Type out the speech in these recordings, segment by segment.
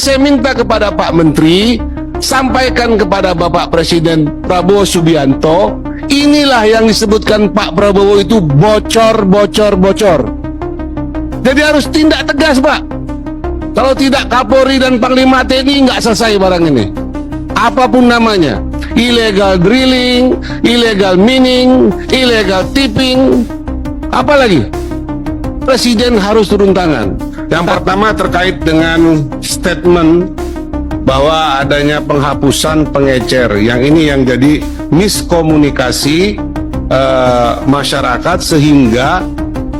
saya minta kepada Pak Menteri, sampaikan kepada Bapak Presiden Prabowo Subianto, inilah yang disebutkan Pak Prabowo itu bocor. Jadi harus tindak tegas, Pak. Kalau tidak, Kapolri dan Panglima TNI nggak selesai barang ini. Apapun namanya, illegal drilling, illegal mining, illegal tipping, apalagi Presiden harus turun tangan. Yang pertama terkait dengan statement bahwa adanya penghapusan pengecer. Yang ini yang jadi miskomunikasi masyarakat sehingga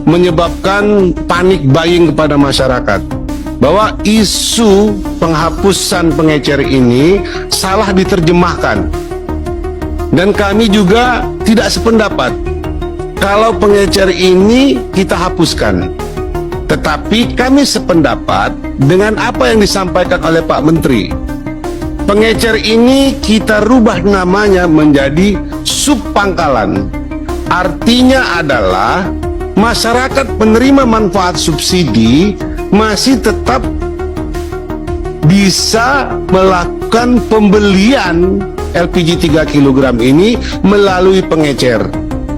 menyebabkan panik buying kepada masyarakat. Bahwa isu penghapusan pengecer ini salah diterjemahkan. Dan kami juga tidak sependapat kalau pengecer ini kita hapuskan. Tetapi kami sependapat dengan apa yang disampaikan oleh Pak Menteri. Pengecer ini kita rubah namanya menjadi subpangkalan. Artinya adalah masyarakat penerima manfaat subsidi masih tetap bisa melakukan pembelian LPG 3 kg ini melalui pengecer.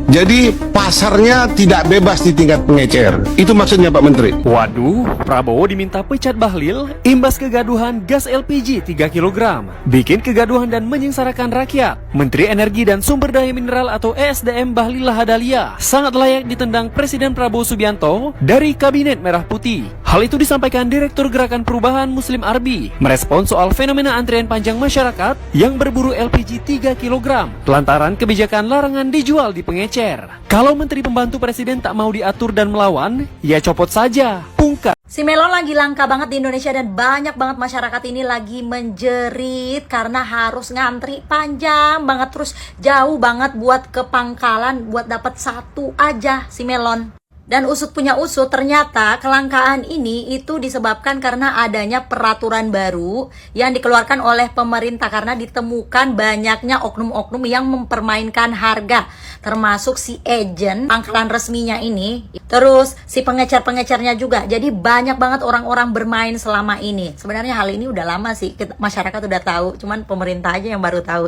Jadi pasarnya tidak bebas di tingkat pengecer. Itu maksudnya Pak Menteri. Waduh, Prabowo diminta pecat Bahlil imbas kegaduhan gas LPG 3 kg. Bikin kegaduhan dan menyengsarakan rakyat. Menteri Energi dan Sumber Daya Mineral atau ESDM Bahlil Lahadalia sangat layak ditendang Presiden Prabowo Subianto dari Kabinet Merah Putih. Hal itu disampaikan Direktur Gerakan Perubahan Muslim Arbi merespons soal fenomena antrian panjang masyarakat yang berburu LPG 3 kg lantaran kebijakan larangan dijual di pengecer. Kalau Menteri Pembantu Presiden tak mau diatur dan melawan, ya copot saja. Pungkas. Si melon lagi langka banget di Indonesia dan banyak banget masyarakat ini lagi menjerit karena harus ngantri panjang banget, terus jauh banget buat ke pangkalan buat dapat satu aja si melon. Dan usut punya usut, ternyata kelangkaan ini itu disebabkan karena adanya peraturan baru yang dikeluarkan oleh pemerintah karena ditemukan banyaknya oknum-oknum yang mempermainkan harga, termasuk si agent pangkalan resminya ini, terus si pengecer-pengecernya juga. Jadi banyak banget orang-orang bermain selama ini. Sebenarnya hal ini udah lama sih, masyarakat udah tahu, cuman pemerintah aja yang baru tahu.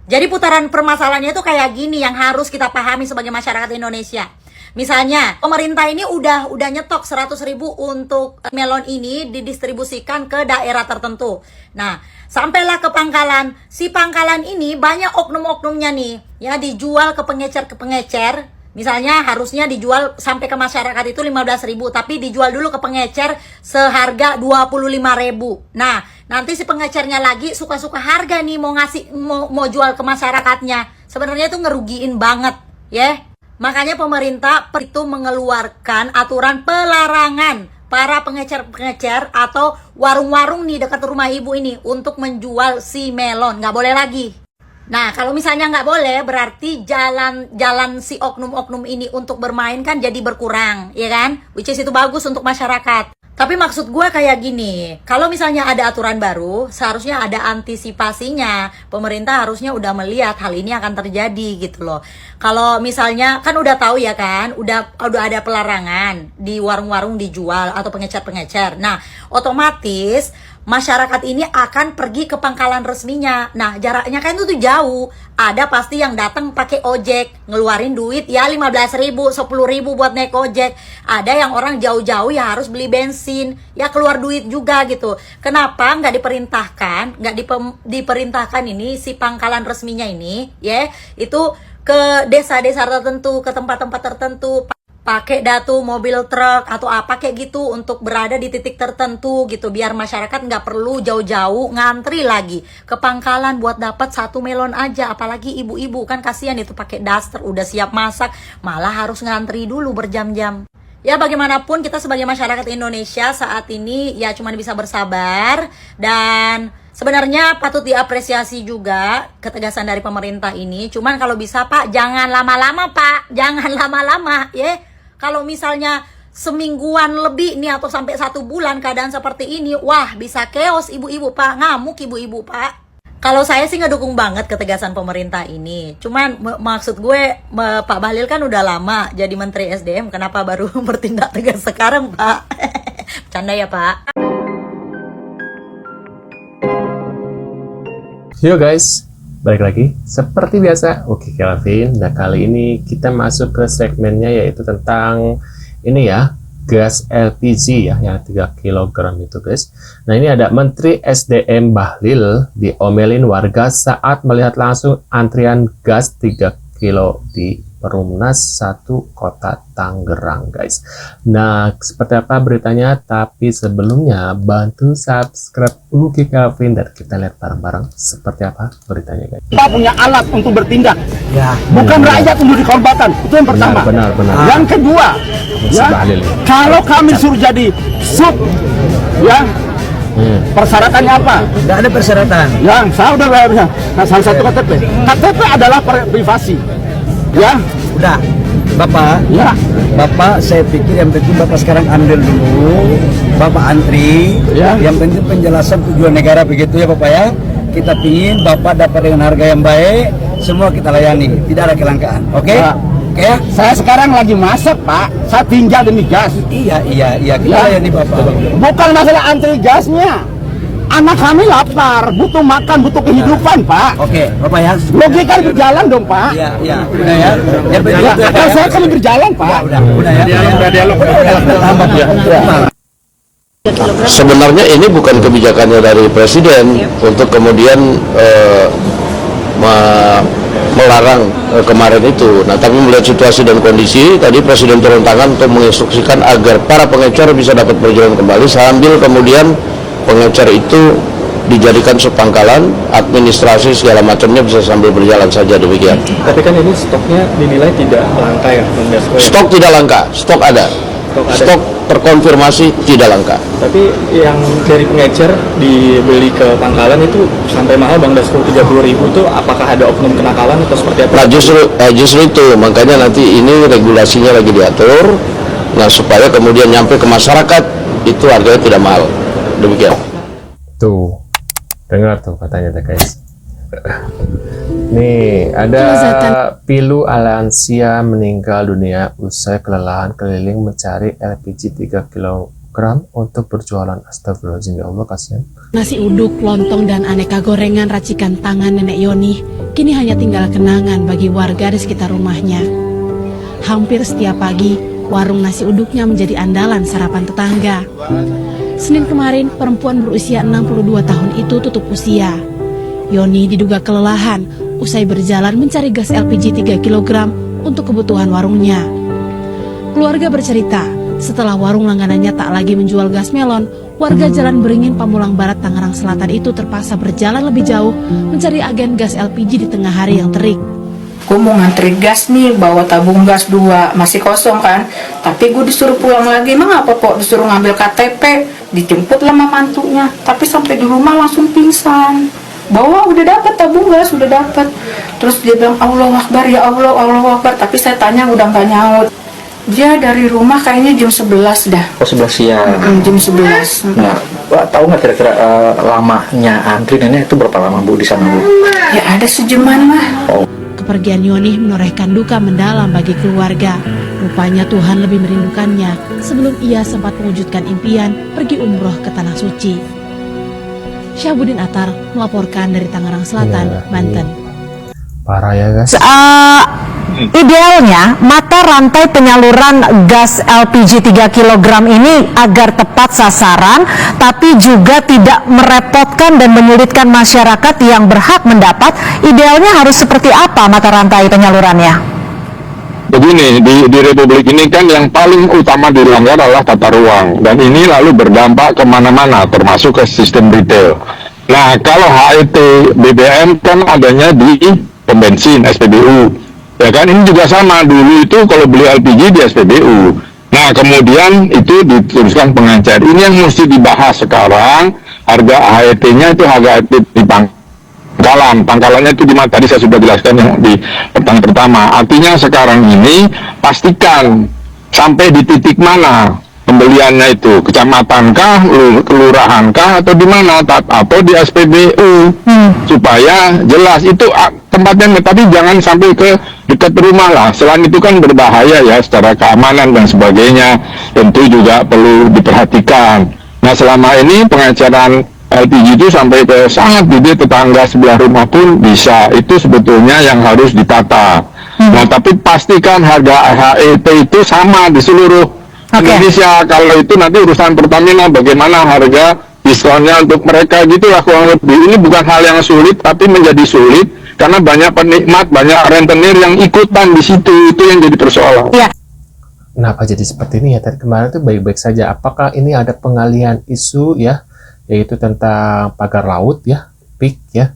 Jadi putaran permasalahannya itu kayak gini yang harus kita pahami sebagai masyarakat Indonesia. Misalnya, pemerintah ini udah nyetok 100.000 untuk melon ini didistribusikan ke daerah tertentu. Nah, sampailah ke pangkalan. Si pangkalan ini banyak oknum-oknumnya nih, ya dijual ke pengecer. Misalnya harusnya dijual sampai ke masyarakat itu 15.000, tapi dijual dulu ke pengecer seharga 25.000. Nah, nanti si pengecernya lagi suka-suka harga nih mau jual ke masyarakatnya. Sebenarnya itu ngerugiin banget, ya. Makanya pemerintah itu mengeluarkan aturan pelarangan para pengecer-pengecer atau warung-warung nih dekat rumah ibu ini untuk menjual si melon. Nggak boleh lagi. Nah, kalau misalnya nggak boleh, berarti jalan si oknum-oknum ini untuk bermain kan jadi berkurang, ya kan? Which is itu bagus untuk masyarakat. Tapi maksud gue kayak gini, kalau misalnya ada aturan baru, seharusnya ada antisipasinya. Pemerintah harusnya udah melihat hal ini akan terjadi gitu loh. Kalau misalnya, kan udah tahu ya kan, udah ada pelarangan di warung-warung dijual atau pengecer-pengecer. Nah, otomatis masyarakat ini akan pergi ke pangkalan resminya. Nah, jaraknya kan itu tuh jauh. Ada pasti yang datang pakai ojek, ngeluarin duit ya 15.000, 10.000 buat naik ojek. Ada yang orang jauh-jauh ya harus beli bensin, ya keluar duit juga gitu. Kenapa nggak diperintahkan ini si pangkalan resminya ini, ya, itu ke desa-desa tertentu, ke tempat-tempat tertentu, pakai datu mobil truk atau apa kayak gitu untuk berada di titik tertentu gitu, biar masyarakat nggak perlu jauh-jauh ngantri lagi ke pangkalan buat dapat satu melon aja. Apalagi ibu-ibu kan kasihan itu pakai daster udah siap masak malah harus ngantri dulu berjam-jam. Ya bagaimanapun kita sebagai masyarakat Indonesia saat ini ya cuma bisa bersabar, dan sebenarnya patut diapresiasi juga ketegasan dari pemerintah ini. Cuman kalau bisa Pak jangan lama-lama Pak, jangan lama-lama ya. Kalau misalnya semingguan lebih nih atau sampai 1 bulan keadaan seperti ini, wah bisa chaos ibu-ibu Pak, ngamuk ibu-ibu Pak. Kalau saya sih ngedukung banget ketegasan pemerintah ini. Cuman maksud gue Pak Bahlil kan udah lama jadi Menteri SDM, kenapa baru bertindak tegas sekarang Pak? Bercanda ya Pak. Yo guys, balik lagi seperti biasa. Oke Kelvin, nah kali ini kita masuk ke segmennya yaitu tentang ini ya, gas LPG ya, yang 3 kg itu guys. Nah ini ada Menteri SDM Bahlil diomelin warga saat melihat langsung antrian gas 3 kilo di Perumnas 1 Kota Tangerang guys. Nah seperti apa beritanya, tapi sebelumnya bantu subscribe Uki Kelvin dan kita lihat bareng-bareng seperti apa beritanya guys. Kita punya alat untuk bertindak, bukan rakyat untuk dikorbankan. Itu yang pertama. Benar. Yang kedua, Bahlil. kalau kami suruh jadi sub, persyaratannya apa? Tidak ada persyaratan. Yang saya udah bayarnya. Nah, salah satu KTP. KTP adalah privasi. Ya, Udah, Bapak. ya. Bapak, saya pikir yang penting Bapak sekarang ambil dulu. Bapak antri. Ya. Yang penting penjelasan tujuan negara begitu ya Bapak ya. Kita pingin Bapak dapat dengan harga yang baik. Semua kita layani. Tidak ada kelangkaan. Oke? Ya. Oke ya? Saya sekarang lagi masak, Pak. Saya tinggal demi gas. Iya. Kita Ya. layani Bapak. Bukan masalah antri gasnya. Anak kami lapar, butuh makan, butuh kehidupan, Pak. Oke, Bapak ya. Logika berjalan dong, Pak. Iya. Udah ya. Yang penting Ya, itu ya, Pak, akal ya. saya kan berjalan, Pak. Udah ya. Sebenarnya ini bukan kebijakannya dari Presiden untuk kemudian melarang kemarin itu. Nah, tapi melihat situasi dan kondisi, tadi Presiden turun tangan untuk menginstruksikan agar para pengecer bisa dapat berjalan kembali sambil kemudian pengecer itu dijadikan subpangkalan, administrasi segala macamnya bisa sambil berjalan saja, demikian. Tapi kan ini stoknya dinilai tidak langka ya, Bang Dasko. Stok tidak langka, stok ada. Stok terkonfirmasi tidak langka. Tapi yang dari pengecer dibeli ke pangkalan itu sampai mahal, Bang Dasko, 30.000 itu apakah ada oknum kenakalan atau seperti apa? Nah justru itu, makanya nanti ini regulasinya lagi diatur, nah supaya kemudian nyampe ke masyarakat itu harganya tidak mahal, demikian. Tuh, dengar tuh katanya guys. Nih, ada Pilu Alansia meninggal dunia usai kelelahan keliling mencari LPG 3 kg untuk berjualan. Astagfirullahaladzim, ya Allah, kasihan. Nasi uduk, lontong, dan aneka gorengan racikan tangan Nenek Yoni kini hanya tinggal kenangan bagi warga di sekitar rumahnya. Hampir setiap pagi, warung nasi uduknya menjadi andalan sarapan tetangga. Senin kemarin, perempuan berusia 62 tahun itu tutup usia. Yoni diduga kelelahan usai berjalan mencari gas LPG 3 kg untuk kebutuhan warungnya. Keluarga bercerita, setelah warung langganannya tak lagi menjual gas melon, warga Jalan Beringin, Pamulang Barat, Tangerang Selatan itu terpaksa berjalan lebih jauh mencari agen gas LPG di tengah hari yang terik. Gue mau ngantri gas nih, bawa tabung gas 2, masih kosong kan. Tapi gue disuruh pulang lagi, emang apa kok disuruh ngambil KTP. Dijemput sama mantunya, tapi sampai di rumah langsung pingsan. Bawa udah dapat tabung gas, udah dapat. Terus dia bilang Allahu Akbar, ya Allah, Allahu Akbar. Tapi saya tanya udah nggak nyaut. Dia dari rumah kayaknya jam 11 dah. Oh, 11 siang. Jam 11. Nah, tahu nggak kira-kira lamanya antri nenek itu berapa lama Bu di sana, Bu? Ya ada sejaman mah. Kepergian Yoni menorehkan duka mendalam bagi keluarga. Rupanya Tuhan lebih merindukannya sebelum ia sempat mewujudkan impian pergi umroh ke Tanah Suci. Syahbudin Atar melaporkan dari Tangerang Selatan, Banten. Parah ya guys. Idealnya mata rantai penyaluran gas LPG 3 kg ini agar tepat sasaran tapi juga tidak merepotkan dan menyulitkan masyarakat yang berhak mendapat. Idealnya harus seperti apa mata rantai penyalurannya? Begini, di Republik ini kan yang paling utama dilanggar adalah tata ruang, dan ini lalu berdampak kemana-mana termasuk ke sistem retail. Nah, kalau HET BBM kan adanya di pembensin SPBU, ya kan, ini juga sama. Dulu itu kalau beli LPG di SPBU, nah kemudian itu diteruskan pengecer. Ini yang mesti dibahas sekarang, harga HET-nya itu harga HET di pangkalannya itu di mana tadi saya sudah jelaskan yang di pertanyaan pertama. Artinya sekarang ini pastikan sampai di titik mana pembeliannya itu, kecamatankah, kelurahankah, atau di mana, atau di SPBU, supaya jelas itu tempatnya. Tapi jangan sampai ke dekat rumah lah. Selain itu kan berbahaya ya secara keamanan dan sebagainya, tentu juga perlu diperhatikan. Nah, selama ini pengeceran LPG itu sampai ke sangat gede, tetangga sebelah rumah pun bisa. Itu sebetulnya yang harus ditata. Nah, tapi pastikan harga HET itu sama di seluruh Indonesia. Kalau itu nanti urusan Pertamina, bagaimana harga diskonnya untuk mereka, gitulah kurang lebih. Ini bukan hal yang sulit, tapi menjadi sulit karena banyak penikmat, banyak rentenir yang ikutan di situ. Itu yang jadi persoalan. Kenapa jadi seperti ini ya? Tadi kemarin tuh baik-baik saja. Apakah ini ada pengalihan isu ya? Yaitu tentang pagar laut ya, PIK ya,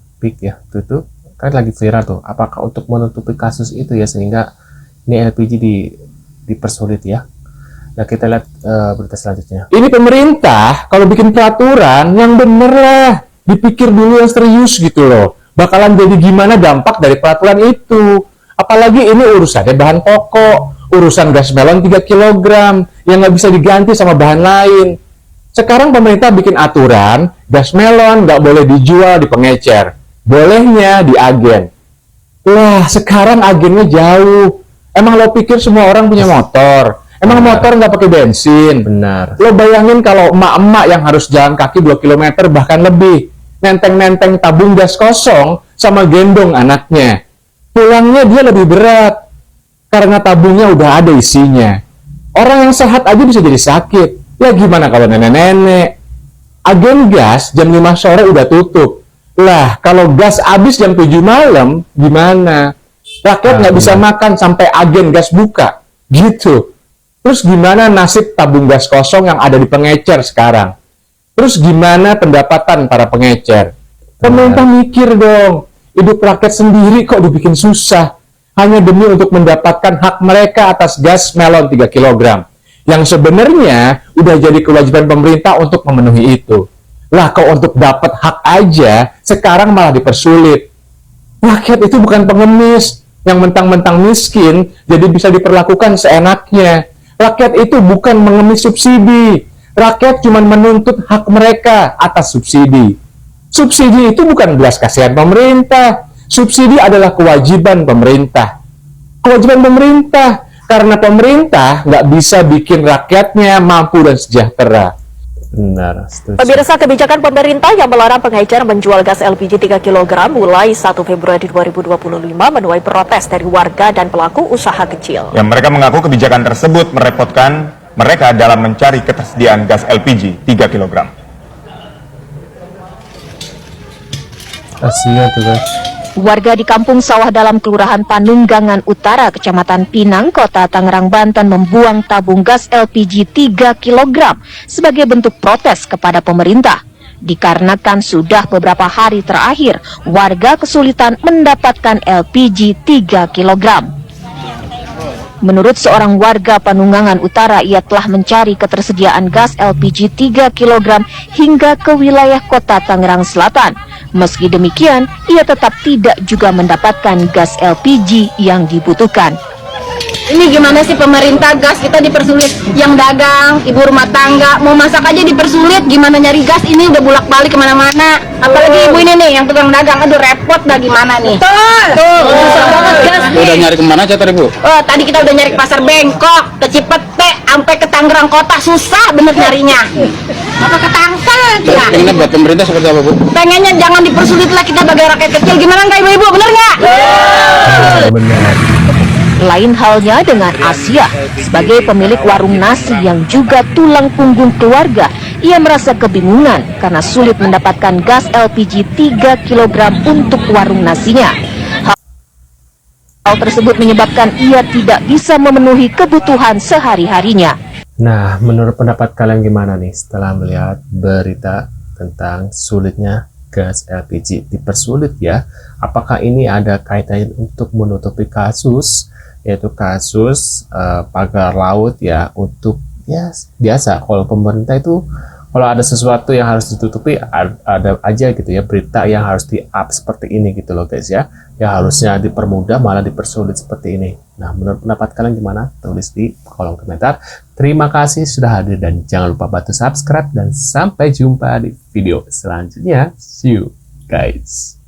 itu kan lagi viral tuh. Apakah untuk menutupi kasus itu ya, sehingga ini LPG dipersulit ya? Nah, kita lihat berita selanjutnya. Ini pemerintah kalau bikin peraturan yang bener lah, dipikir dulu yang serius gitu loh. Bakalan jadi gimana dampak dari peraturan itu? Apalagi ini urusannya bahan pokok, urusan gas melon 3 kg yang nggak bisa diganti sama bahan lain. Sekarang pemerintah bikin aturan, gas melon nggak boleh dijual di pengecer, bolehnya di agen. Lah, sekarang agennya jauh. Emang lo pikir semua orang punya motor? Emang motor nggak pakai bensin? Benar. Lo bayangin kalau emak-emak yang harus jalan kaki 2 km bahkan lebih, nenteng-nenteng tabung gas kosong sama gendong anaknya. Pulangnya dia lebih berat, karena tabungnya udah ada isinya. Orang yang sehat aja bisa jadi sakit. Ya gimana kalau nenek-nenek? Agen gas jam 5 sore udah tutup. Lah, kalau gas habis jam 7 malam, gimana? Rakyat nggak bisa makan sampai agen gas buka. Gitu. Terus gimana nasib tabung gas kosong yang ada di pengecer sekarang? Terus gimana pendapatan para pengecer? Pemerintah mikir dong. Hidup rakyat sendiri kok dibikin susah. Hanya demi untuk mendapatkan hak mereka atas gas melon 3 kg. Yang sebenarnya udah jadi kewajiban pemerintah untuk memenuhi itu. Lah, kok untuk dapat hak aja, sekarang malah dipersulit. Rakyat itu bukan pengemis, yang mentang-mentang miskin, jadi bisa diperlakukan seenaknya. Rakyat itu bukan mengemis subsidi. Rakyat cuma menuntut hak mereka atas subsidi. Subsidi itu bukan belas kasihan pemerintah. Subsidi adalah kewajiban pemerintah. Kewajiban pemerintah. Karena pemerintah nggak bisa bikin rakyatnya mampu dan sejahtera. Benar, setuju. Pemirsa, kebijakan pemerintah yang melarang pengecer menjual gas LPG 3 kg mulai 1 Februari 2025 menuai protes dari warga dan pelaku usaha kecil. Yang mereka mengaku kebijakan tersebut merepotkan mereka dalam mencari ketersediaan gas LPG 3 kg. Kasihan tuh guys. Warga di Kampung Sawah Dalam Kelurahan Panunggangan Utara, Kecamatan Pinang, Kota Tangerang, Banten membuang tabung gas LPG 3 kg sebagai bentuk protes kepada pemerintah. Dikarenakan sudah beberapa hari terakhir, warga kesulitan mendapatkan LPG 3 kg. Menurut seorang warga Panunggangan Utara, ia telah mencari ketersediaan gas LPG 3 kg hingga ke wilayah Kota Tangerang Selatan. Meski demikian, ia tetap tidak juga mendapatkan gas LPG yang dibutuhkan. Ini gimana sih pemerintah, gas kita dipersulit. Yang dagang, ibu rumah tangga, mau masak aja dipersulit. Gimana nyari gas, ini udah bolak-balik kemana-mana. Apalagi ibu ini nih, yang tukang dagang, aduh repot dah gimana nih. Tuh, susah banget gas nih. Udah nyari kemana aja tadi Bu? Oh, tadi kita udah nyari ke Pasar Bengkok, ke Cipete, sampai ke Tangerang Kota, susah bener nyarinya. Apa ke Tangsel? Ya. Pengennya buat pemerintah seperti apa Bu? Pengennya jangan dipersulit lah kita sebagai rakyat kecil. Gimana nggak ibu-ibu, bener nggak? Benar. Lain halnya dengan Asia, sebagai pemilik warung nasi yang juga tulang punggung keluarga, ia merasa kebingungan karena sulit mendapatkan gas LPG 3 kg untuk warung nasinya. Hal tersebut menyebabkan ia tidak bisa memenuhi kebutuhan sehari-harinya. Nah, menurut pendapat kalian gimana nih setelah melihat berita tentang sulitnya gas LPG dipersulit ya? Apakah ini ada kaitannya untuk menutupi kasus, yaitu kasus pagar laut ya, untuk ya biasa kalau pemerintah itu kalau ada sesuatu yang harus ditutupi ada aja gitu ya, berita yang harus di-up seperti ini gitu loh guys ya, yang harusnya dipermudah malah dipersulit seperti ini. Nah, menurut pendapat kalian gimana? Tulis di kolom komentar. Terima kasih sudah hadir dan jangan lupa bantu subscribe dan sampai jumpa di video selanjutnya. See you guys.